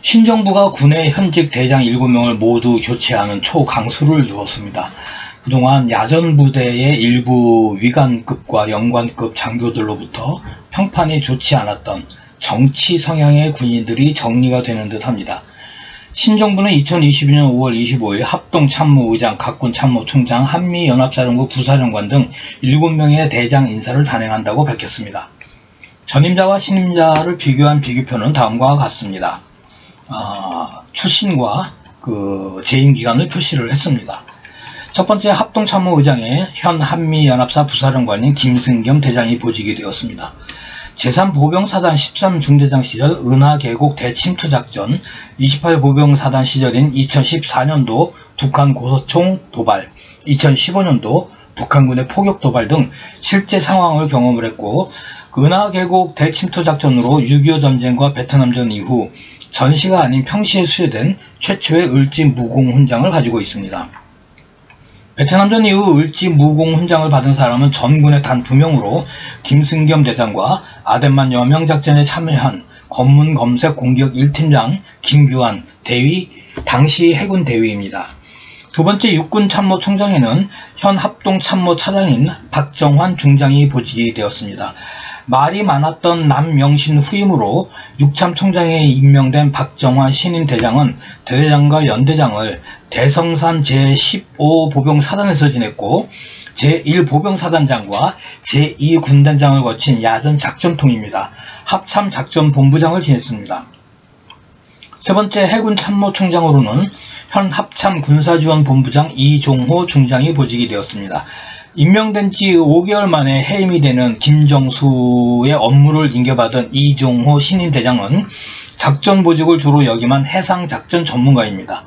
신정부가 군의 현직 대장 7명을 모두 교체하는 초강수를 두었습니다. 그동안 야전부대의 일부 위관급과 영관급 장교들로부터 평판이 좋지 않았던 정치 성향의 군인들이 정리가 되는 듯합니다. 신정부는 2022년 5월 25일 합동참모의장, 각군참모총장, 한미연합사령부 부사령관 등 7명의 대장 인사를 단행한다고 밝혔습니다. 전임자와 신임자를 비교한 비교표는 다음과 같습니다. 출신과 재임 기간을 표시를 했습니다. 첫 번째 합동참모의장에 현 한미연합사 부사령관인 김승겸 대장이 보직이 되었습니다. 제3보병사단 13중대장 시절 은하계곡 대침투작전, 28보병사단 시절인 2014년도 북한 고소총 도발, 2015년도 북한군의 포격 도발 등 실제 상황을 경험을 했고, 은하계곡 대침투작전으로 6.25 전쟁과 베트남전 이후 전시가 아닌 평시에 수여된 최초의 을지 무공훈장을 가지고 있습니다. 베트남전 이후 을지 무공훈장을 받은 사람은 전군의 단 2명으로 김승겸 대장과 아덴만 여명작전에 참여한 검문검색 공격 1팀장 김규환 대위, 당시 해군 대위입니다. 두 번째 육군참모총장에는 현 합동참모차장인 박정환 중장이 보직이 되었습니다. 말이 많았던 남명신 후임으로 육참총장에 임명된 박정환 신임 대장은 대대장과 연대장을 대성산 제15보병사단에서 지냈고 제1보병사단장과 제2군단장을 거친 야전작전통입니다. 합참작전본부장을 지냈습니다. 세 번째 해군참모총장으로는 현 합참군사지원본부장 이종호 중장이 보직이 되었습니다. 임명된 지 5개월 만에 해임이 되는 김정수의 업무를 인계받은 이종호 신임 대장은 작전보직을 주로 역임한 해상작전 전문가입니다.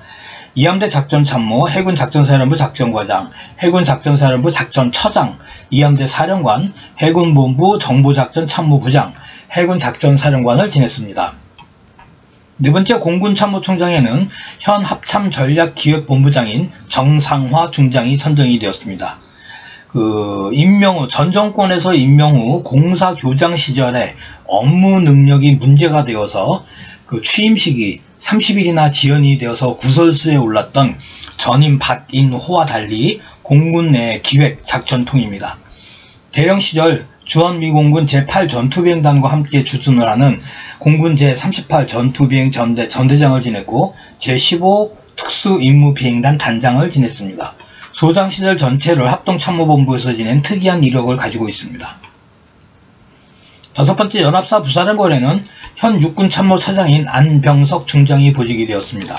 이함대 작전참모, 해군작전사령부 작전과장, 해군작전사령부 작전처장, 이함대 사령관, 해군본부 정보작전참모부장, 해군작전사령관을 지냈습니다. 네 번째 공군참모총장에는 현 합참전략기획본부장인 정상화 중장이 선정이 되었습니다. 전 정권에서 임명 후 공사교장 시절에 업무 능력이 문제가 되어서 취임 시기 30일이나 지연이 되어서 구설수에 올랐던 전임 박인호와 달리 공군 내 기획 작전통입니다. 대령 시절 주한미공군 제8전투비행단과 함께 주둔을 하는 공군 제38 전투비행 전대장을 지냈고 제15 특수임무비행단 단장을 지냈습니다. 소장 시절 전체를 합동참모본부에서 지낸 특이한 이력을 가지고 있습니다. 다섯 번째 연합사 부사령관에는 현 육군참모차장인 안병석 중장이 보직이 되었습니다.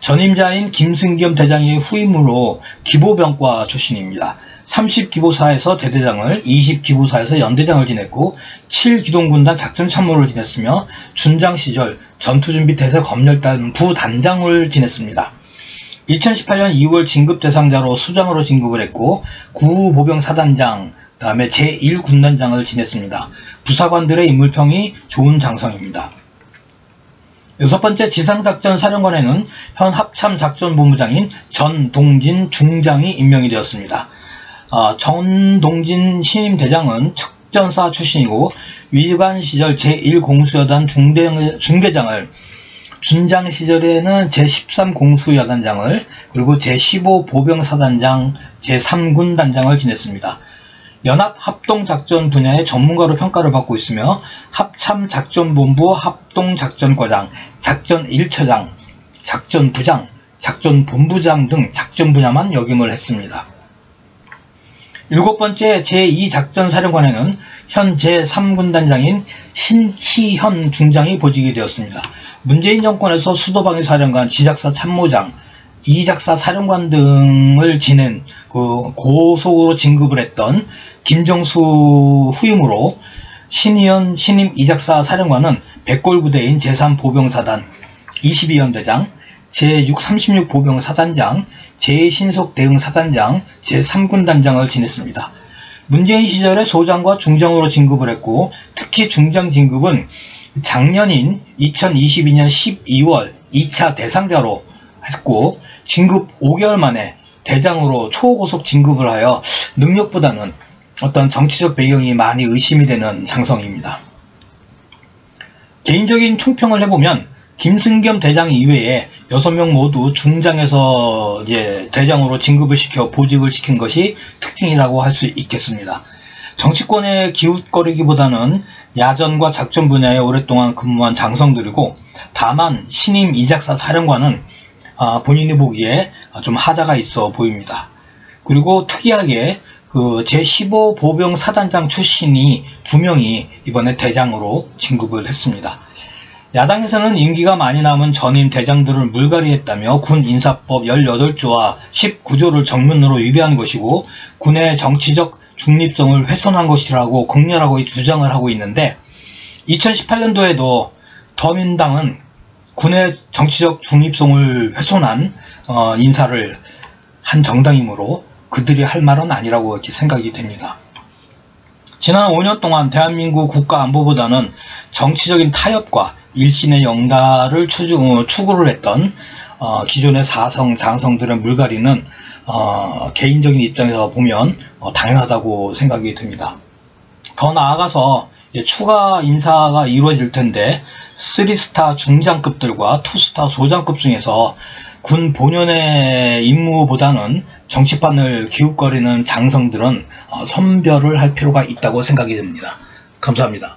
전임자인 김승겸 대장의 후임으로 기보병과 출신입니다. 30기보사에서 대대장을, 20기보사에서 연대장을 지냈고 7기동군단 작전참모를 지냈으며 준장 시절 전투준비태세 검열단 부단장을 지냈습니다. 2018년 2월 진급대상자로 수장으로 진급을 했고 9보병사단장, 그 다음에 제1군단장을 지냈습니다. 부사관들의 인물평이 좋은 장성입니다. 여섯 번째 지상작전사령관에는 현 합참작전본부장인 전동진 중장이 임명이 되었습니다. 전동진 신임 대장은 특전사 출신이고 위관 시절 제1공수여단 중대장을, 준장 시절에는 제13공수여단장을, 그리고 제15보병사단장, 제3군단장을 지냈습니다. 연합합동작전 분야의 전문가로 평가를 받고 있으며 합참작전본부 합동작전과장, 작전 1처장, 작전부장, 작전본부장 등 작전 분야만 역임을 했습니다. 일곱 번째 제2작전사령관에는 현 제3군단장인 신희현 중장이 보직이 되었습니다. 문재인 정권에서 수도방위사령관, 지작사 참모장, 이작사 사령관 등을 지낸 고속으로 진급을 했던 김정수 후임으로 신희현 신임 이작사 사령관은 백골부대인 제3보병사단 22연대장, 제636보병사단장, 제 신속대응사단장, 제3군단장을 지냈습니다. 문재인 시절에 소장과 중장으로 진급을 했고 특히 중장 진급은 작년인 2022년 12월 2차 대상자로 했고 진급 5개월 만에 대장으로 초고속 진급을 하여 능력보다는 어떤 정치적 배경이 많이 의심이 되는 장성입니다. 개인적인 총평을 해보면 김승겸 대장 이외에 6명 모두 중장에서 대장으로 진급을 시켜 보직을 시킨 것이 특징이라고 할 수 있겠습니다. 정치권에 기웃거리기보다는 야전과 작전 분야에 오랫동안 근무한 장성들이고, 다만 신임 이작사 사령관은 본인이 보기에 좀 하자가 있어 보입니다. 그리고 특이하게 그 제15 보병 사단장 출신이 2명이 이번에 대장으로 진급을 했습니다. 야당에서는 임기가 많이 남은 전임 대장들을 물갈이했다며 군 인사법 18조와 19조를 정면으로 위배한 것이고 군의 정치적 중립성을 훼손한 것이라고 극렬하게 주장을 하고 있는데, 2018년도에도 더민당은 군의 정치적 중립성을 훼손한 인사를 한 정당이므로 그들이 할 말은 아니라고 이렇게 생각이 됩니다. 지난 5년 동안 대한민국 국가안보보다는 정치적인 타협과 일신의 영달을 추구를 했던 기존의 사성, 장성들의 물갈이는 개인적인 입장에서 보면 당연하다고 생각이 듭니다. 더 나아가서 추가 인사가 이루어질 텐데 3스타 중장급들과 2스타 소장급 중에서 군 본연의 임무보다는 정치판을 기웃거리는 장성들은 선별을 할 필요가 있다고 생각이 듭니다. 감사합니다.